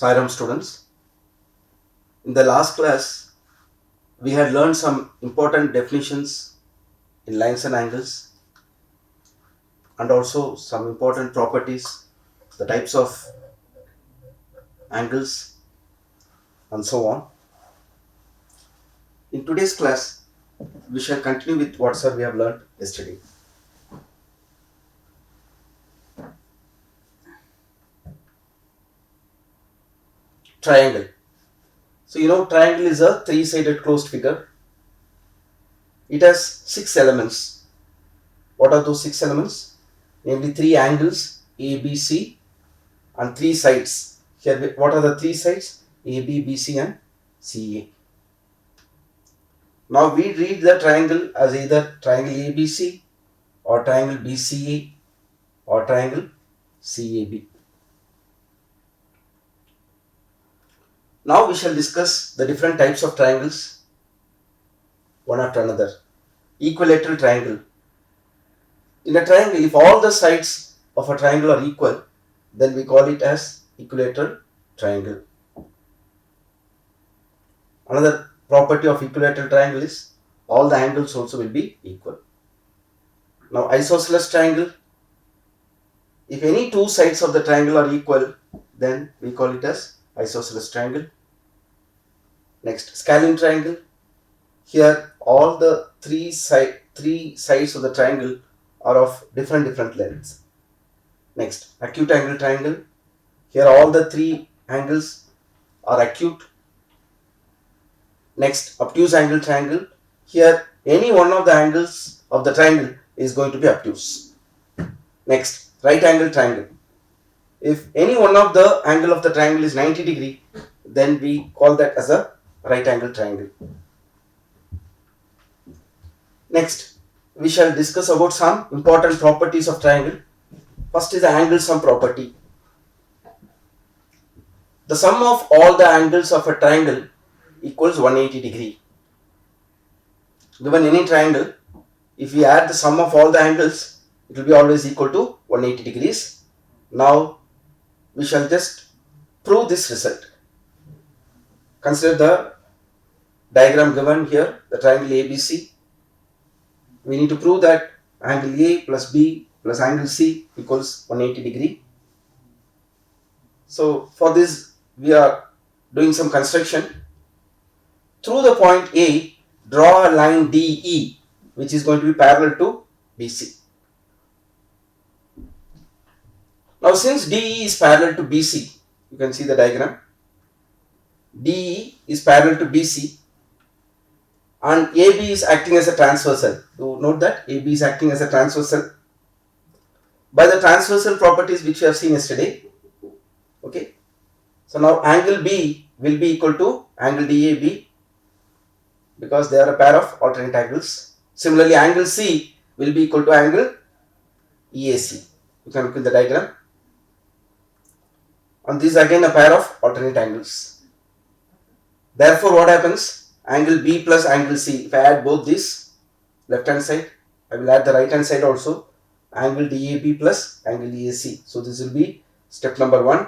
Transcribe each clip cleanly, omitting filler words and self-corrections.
Sairam students. In the last class, we had learned some important definitions in lines and angles and also some important properties, the types of angles and so on. In today's class, we shall continue with whatsoever we have learned yesterday. Triangle. So triangle is a three-sided closed figure. It has 6 elements. What are those 6 elements? Namely 3 angles A, B, C and 3 sides. Here, what are the 3 sides? A, B, B, C and C, A. Now we read the triangle as either triangle ABC or triangle BCA or triangle CAB. Now we shall discuss the different types of triangles one after another. Equilateral triangle. In a triangle, if all the sides of a triangle are equal, then we call it as equilateral triangle. Another property of equilateral triangle is all the angles also will be equal. Now isosceles triangle. If any 2 sides of the triangle are equal, then we call it as isosceles triangle. Next, scalene triangle. Here all the three sides of the triangle are of different lengths. Next, acute angle triangle. Here all the 3 angles are acute. Next, obtuse angle triangle. Here any one of the angles of the triangle is going to be obtuse. Next, right angle triangle. If any one of the angle of the triangle is 90 degree, then we call that as a right angle triangle. Next, we shall discuss about some important properties of triangle. First is the angle sum property. The sum of all the angles of a triangle equals 180 degree. Given any triangle, if we add the sum of all the angles, it will be always equal to 180 degrees. Now, we shall just prove this result. Consider the diagram given here, the triangle ABC. We need to prove that angle A plus B plus angle C equals 180 degree. So, for this, we are doing some construction. Through the point A, draw a line DE, which is going to be parallel to BC. Now, since DE is parallel to BC, you can see the diagram. DE is parallel to BC and AB is acting as a transversal. You note that AB is acting as a transversal by the transversal properties which we have seen yesterday. Okay. So now angle B will be equal to angle DAB because they are a pair of alternate angles. Similarly, angle C will be equal to angle EAC. You can look in the diagram. And this is again a pair of alternate angles. Therefore, what happens? Angle B plus angle C. If I add both these, left hand side, I will add the right hand side also. Angle DAB plus angle EAC. So this will be step number 1.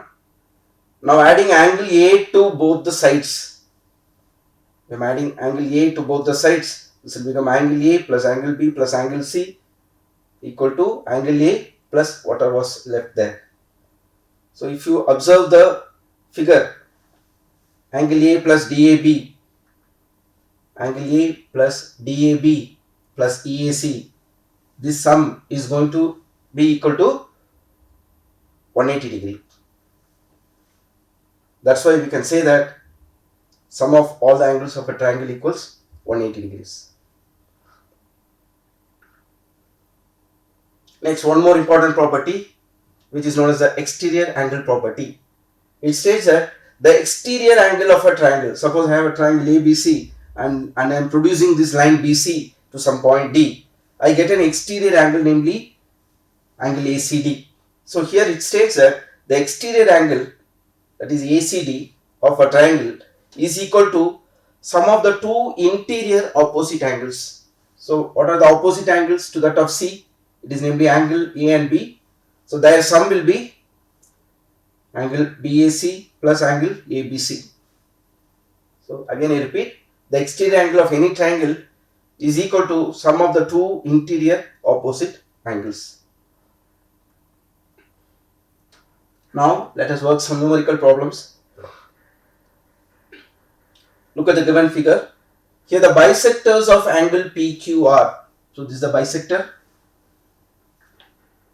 Now adding angle A to both the sides. I am adding angle A to both the sides. This will become angle A plus angle B plus angle C equal to angle A plus whatever was left there. So if you observe the figure, angle A plus DAB, angle A plus DAB plus EAC, this sum is going to be equal to 180 degree. That's why we can say that sum of all the angles of a triangle equals 180 degrees. Next, one more important property which is known as the exterior angle property. It states that the exterior angle of a triangle, suppose I have a triangle ABC and I am producing this line BC to some point D, I get an exterior angle, namely angle ACD. So here it states that the exterior angle, that is ACD of a triangle, is equal to sum of the 2 interior opposite angles. So what are the opposite angles to that of C? It is namely angle A and B. So their sum will be angle BAC plus angle ABC. So again I repeat, the exterior angle of any triangle is equal to sum of the two interior opposite angles. Now let us work some numerical problems. Look at the given figure. Here the bisectors of angle PQR. So this is the bisector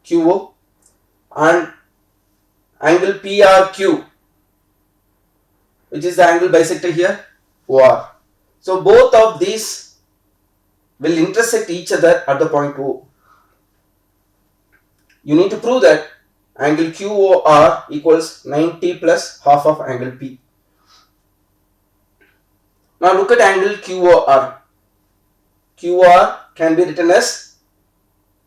QO and angle PRQ, which is the angle bisector here OR. So both of these will intersect each other at the point O. You need to prove that angle QOR equals 90 plus half of angle P. Now look at angle QOR. QOR can be written as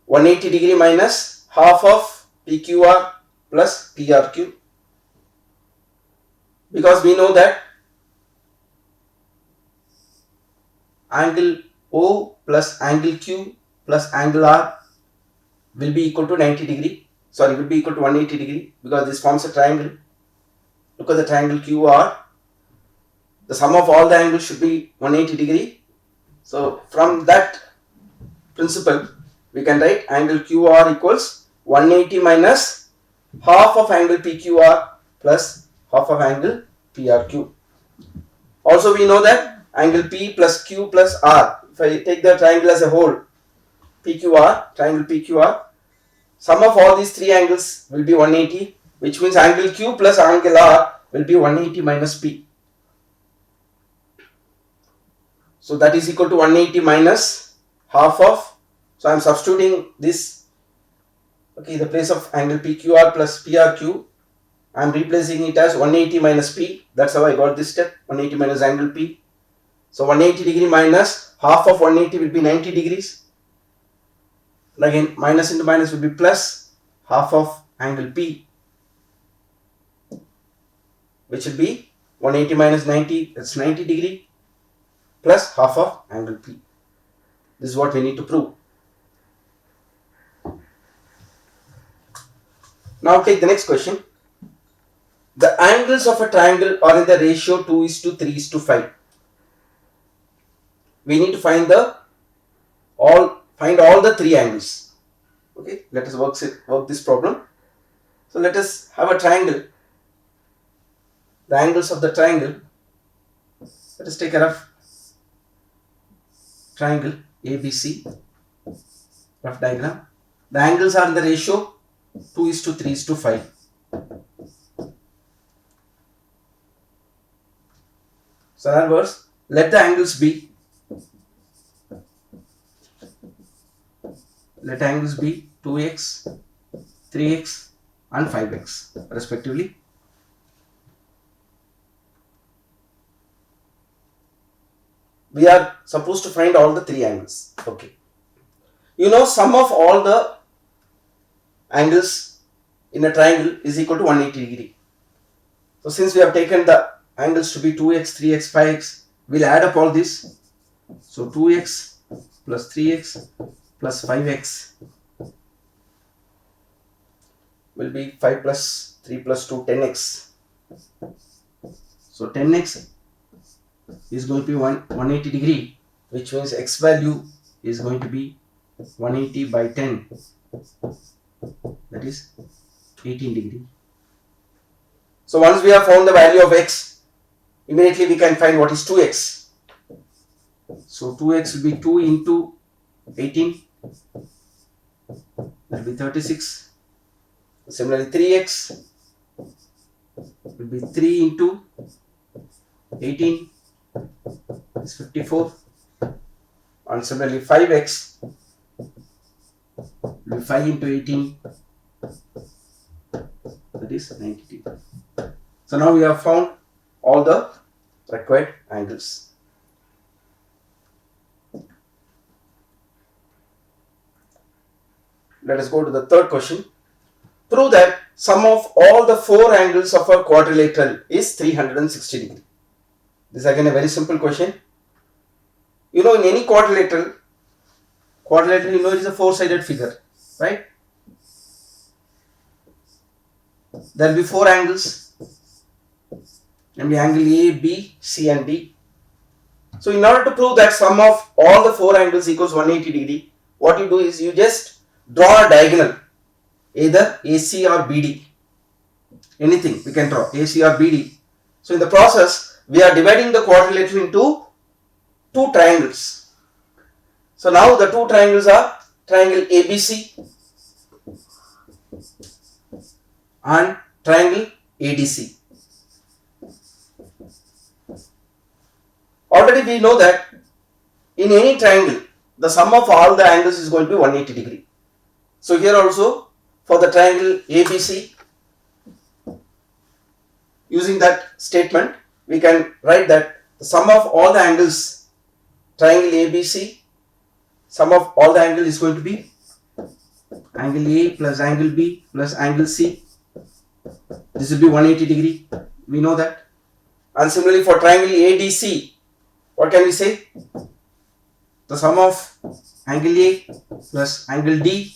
180 degree minus half of PQR plus PRQ, because we know that angle O plus angle Q plus angle R will be equal to 90 degree. Sorry, will be equal to 180 degree, because this forms a triangle. Look at the triangle QR. The sum of all the angles should be 180 degree. So from that principle, we can write angle QR equals 180 minus half of angle PQR plus half of angle PRQ. Also we know that angle P plus Q plus R, if I take the triangle as a whole, PQR, triangle PQR, sum of all these three angles will be 180, which means angle Q plus angle R will be 180 minus P. So that is equal to 180 minus half of, so I am substituting this, okay, the place of angle PQR plus PRQ, I am replacing it as 180 minus P. That's how I got this step, 180 minus angle P. So 180 degree minus half of 180 will be 90 degrees. And again minus into minus will be plus half of angle P, which will be 180 minus 90, that's 90 degree, plus half of angle P. This is what we need to prove. Now take the next question. The angles of a triangle are in the ratio 2:3:5. We need to find all the three angles. Okay, let us work this problem. So let us have a triangle. The angles of the triangle. Let us take a rough triangle ABC, rough diagram. The angles are in the ratio 2:3:5. So in other words, let the angles be 2x, 3x and 5x respectively. We are supposed to find all the three angles. Okay. You know, sum of all the angles in a triangle is equal to 180 degree. So since we have taken the angles to be 2x, 3x, 5x, we'll add up all this. So 2x plus 3x plus 5x will be 5 plus 3 plus 2, 10x. So 10x is going to be 180 degree, which means x value is going to be 180 by 10, that is 18 degree. So once we have found the value of x, immediately we can find what is 2x. So 2x will be 2 into 18, that will be 36. Similarly 3x will be 3 into 18 is 54, and similarly 5x will be 5 into 18, that is 90 degree. So now we have found all the required angles. Let us go to the third question. Prove that sum of all the four angles of a quadrilateral is 360 degree. This is again a very simple question. You know, in any quadrilateral you know, it is a four-sided figure, right? There will be four angles. namely angle A, B, C and D. So in order to prove that sum of all the 4 angles equals 180 degree, what you do is you just draw a diagonal, either AC or BD. Anything we can draw, AC or BD. So in the process, we are dividing the quadrilateral into 2 triangles. So now the 2 triangles are triangle ABC and triangle ADC. Already we know that in any triangle, the sum of all the angles is going to be 180 degree. So here also for the triangle ABC, using that statement, we can write that the sum of all the angles, triangle ABC, sum of all the angle is going to be angle A plus angle B plus angle C. This will be 180 degree. We know that. And similarly for triangle ADC, what can we say? The sum of angle A plus angle D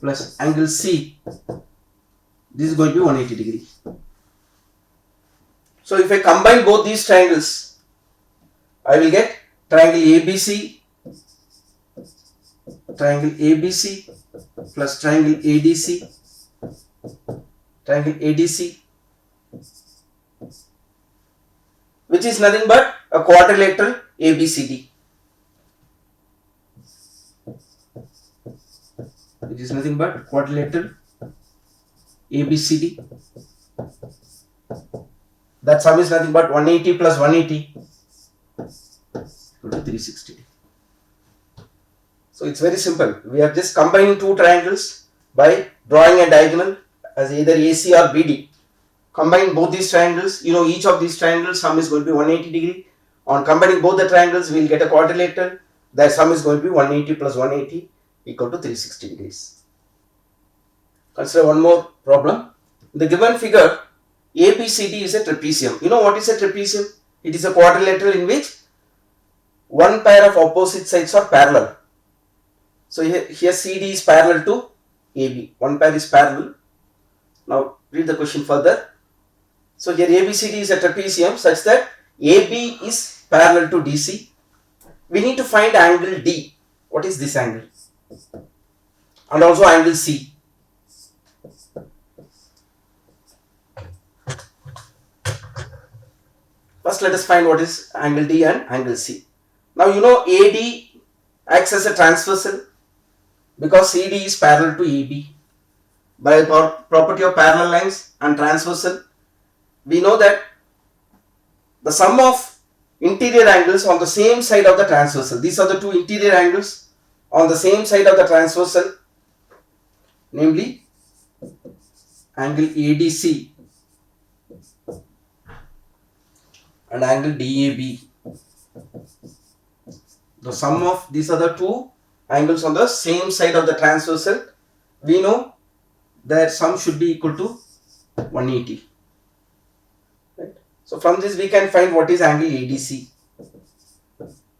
plus angle C, this is going to be 180 degree. So if I combine both these triangles, I will get triangle ABC plus triangle ADC, which is nothing but a quadrilateral ABCD. Which is nothing but quadrilateral ABCD. That sum is nothing but 180 plus 180 equal to 360. So it's very simple. We are just combining 2 triangles by drawing a diagonal as either AC or BD. Combine both these triangles, each of these triangles sum is going to be 180 degree. On combining both the triangles, we will get a quadrilateral. Their sum is going to be 180 plus 180 equal to 360 degrees. Consider one more problem. In the given figure, ABCD is a trapezium. You know what is a trapezium? It is a quadrilateral in which one pair of opposite sides are parallel. So here CD is parallel to AB. One pair is parallel. Now read the question further. So here ABCD is a trapezium such that AB is parallel to DC. We need to find angle D. What is this angle? And also angle C. First let us find what is angle D and angle C. Now AD acts as a transversal because CD is parallel to AB. By property of parallel lines and transversal, we know that the sum of interior angles on the same side of the transversal, these are the 2 interior angles on the same side of the transversal, namely angle ADC and angle DAB. The sum of these are the 2 angles on the same side of the transversal. We know their sum should be equal to 180. Right? So from this we can find what is angle ADC.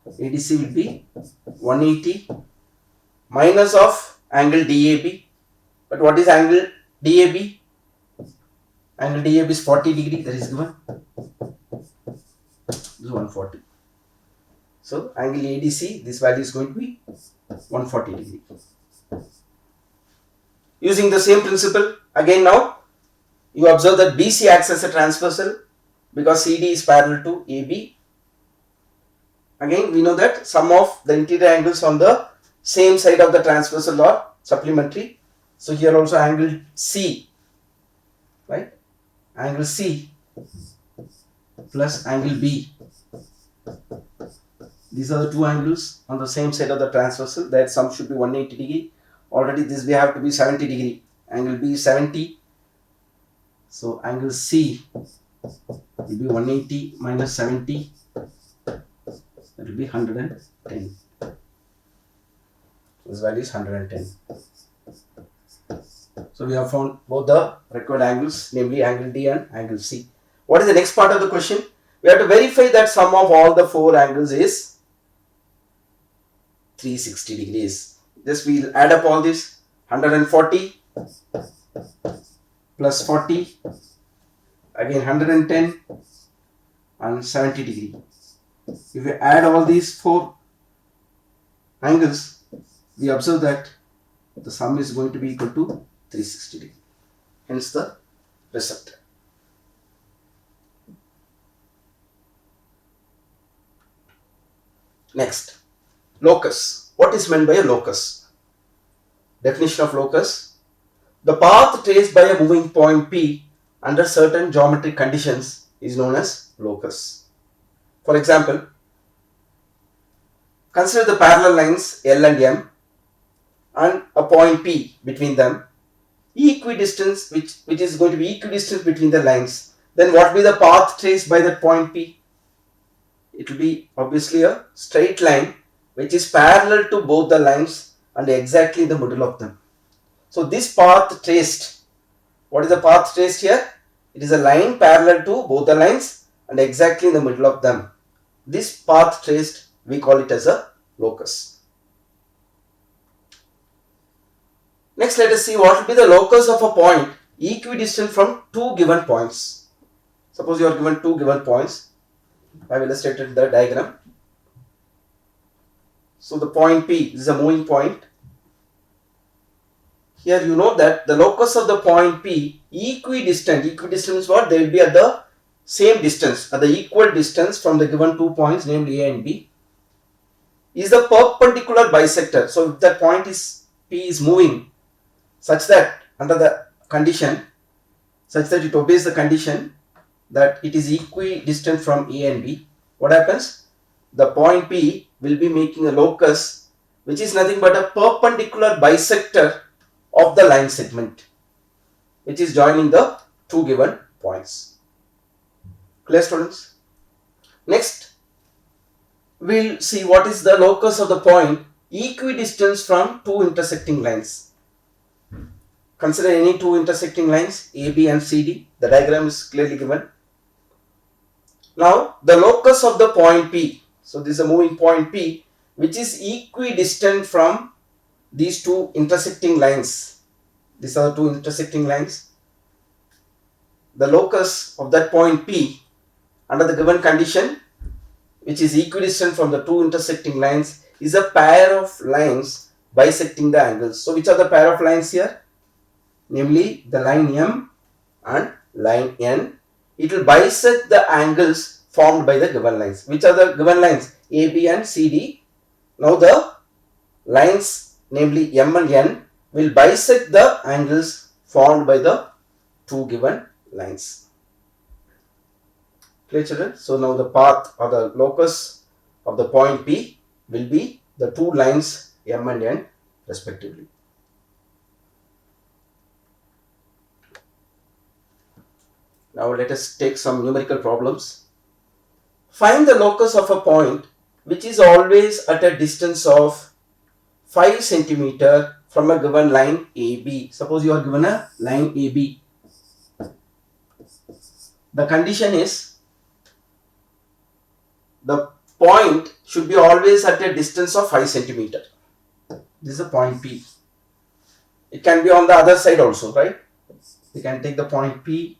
ADC will be 180 minus of angle DAB. But what is angle DAB? Angle DAB is 40 degree, that is given. This is 140. So angle ADC, this value is going to be 140 degree. Using the same principle, again now you observe that BC acts as a transversal because CD is parallel to AB. Again we know that sum of the interior angles on the same side of the transversal are supplementary. So here also angle C, right? Angle C plus angle B. These are the 2 angles on the same side of the transversal. That sum should be 180 degree. Already this we have to be 70 degree. Angle B is 70. So angle C will be 180 minus 70. That will be 110. This value is 110. So we have found both the required angles, namely angle D and angle C. What is the next part of the question? We have to verify that sum of all the 4 angles is 360 degrees. Just we will add up all this. 140 plus 40, again 110 and 70 degree. If you add all these four angles, we observe that the sum is going to be equal to 360 degree. Hence the result. Next, locus. What is meant by a locus? Definition of locus: the path traced by a moving point P under certain geometric conditions is known as locus. For example, consider the parallel lines L and M and a point P between them, equidistance which is going to be equidistant between the lines. Then what will be the path traced by that point P? It will be obviously a straight line which is parallel to both the lines and exactly in the middle of them. So this path traced, what is the path traced here? It is a line parallel to both the lines and exactly in the middle of them. This path traced, we call it as a locus. Next, let us see what will be the locus of a point equidistant from two given points. Suppose you are given two given points. I have illustrated the diagram. So the point P is a moving point. Here you know that the locus of the point P equidistant. Equidistant is what? They will be at the same distance, at the equal distance from the given 2 points, namely A and B, is the perpendicular bisector. So if that point is P is moving such that under the condition, such that it obeys the condition that it is equidistant from A and B, what happens? The point P will be making a locus which is nothing but a perpendicular bisector of the line segment which is joining the two given points. Clear, students? Next, we will see what is the locus of the point equidistance from two intersecting lines. Consider any two intersecting lines AB and CD. The diagram is clearly given. Now the locus of the point P, so this is a moving point P which is equidistant from these two intersecting lines. These are the two intersecting lines. The locus of that point P under the given condition, which is equidistant from the two intersecting lines, is a pair of lines bisecting the angles. So which are the pair of lines here? Namely the line M and line N. It will bisect the angles formed by the given lines. Which are the given lines? AB and CD. Now the lines, namely M and N, will bisect the angles formed by the two given lines. Clear, children? So now the path or the locus of the point P will be the two lines M and N respectively. Now let us take some numerical problems. Find the locus of a point which is always at a distance of 5 cm from a given line AB. Suppose you are given a line AB. The condition is the point should be always at a distance of 5 cm. This is the point P. It can be on the other side also, right? We can take the point P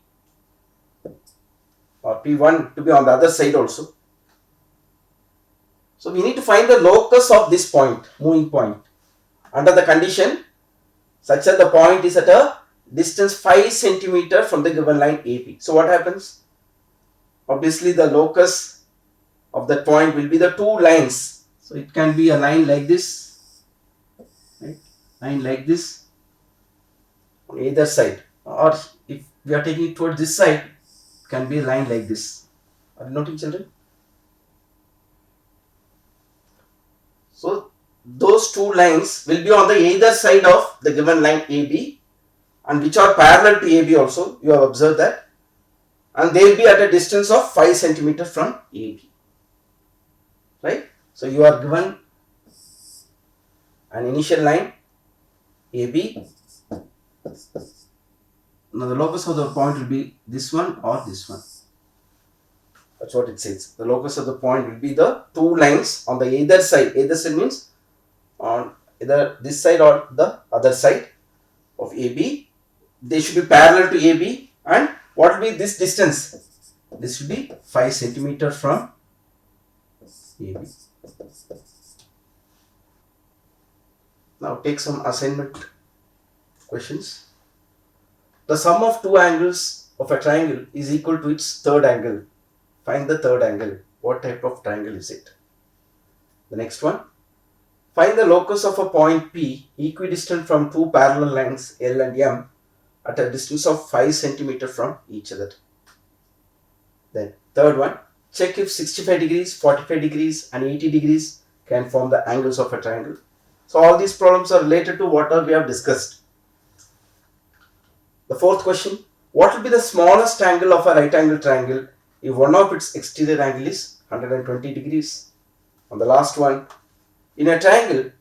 or P1 to be on the other side also. So we need to find the locus of this point, moving point, under the condition such that the point is at a distance 5 cm from the given line AB. So what happens? Obviously the locus of that point will be the two lines. So it can be a line like this, right? Line like this on either side, or if we are taking it towards this side, it can be a line like this. Are you noting, children? So those two lines will be on the either side of the given line AB, and which are parallel to AB also. You have observed that, and they will be at a distance of 5 cm from AB, right? So you are given an initial line AB. Now the locus of the point will be this one or this one. That's what it says. The locus of the point will be the two lines on the either side. Either side means on either this side or the other side of AB. They should be parallel to AB. And what will be this distance? This should be 5 centimeter from AB. Now take some assignment questions. The sum of two angles of a triangle is equal to its third angle. Find the third angle. What type of triangle is it? The next one. Find the locus of a point P equidistant from two parallel lines L and M at a distance of 5 centimeter from each other. Then third one. Check if 65 degrees, 45 degrees and 80 degrees can form the angles of a triangle. So all these problems are related to what we have discussed. The fourth question. What will be the smallest angle of a right angle triangle if one of its exterior angle is 120 degrees? And the last one. In a triangle,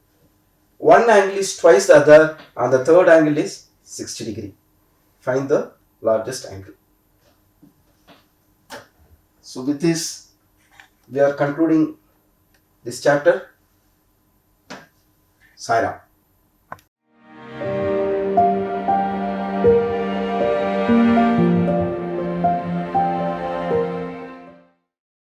one angle is twice the other and the third angle is 60 degree. Find the largest angle. So with this, we are concluding this chapter. Sai Ram.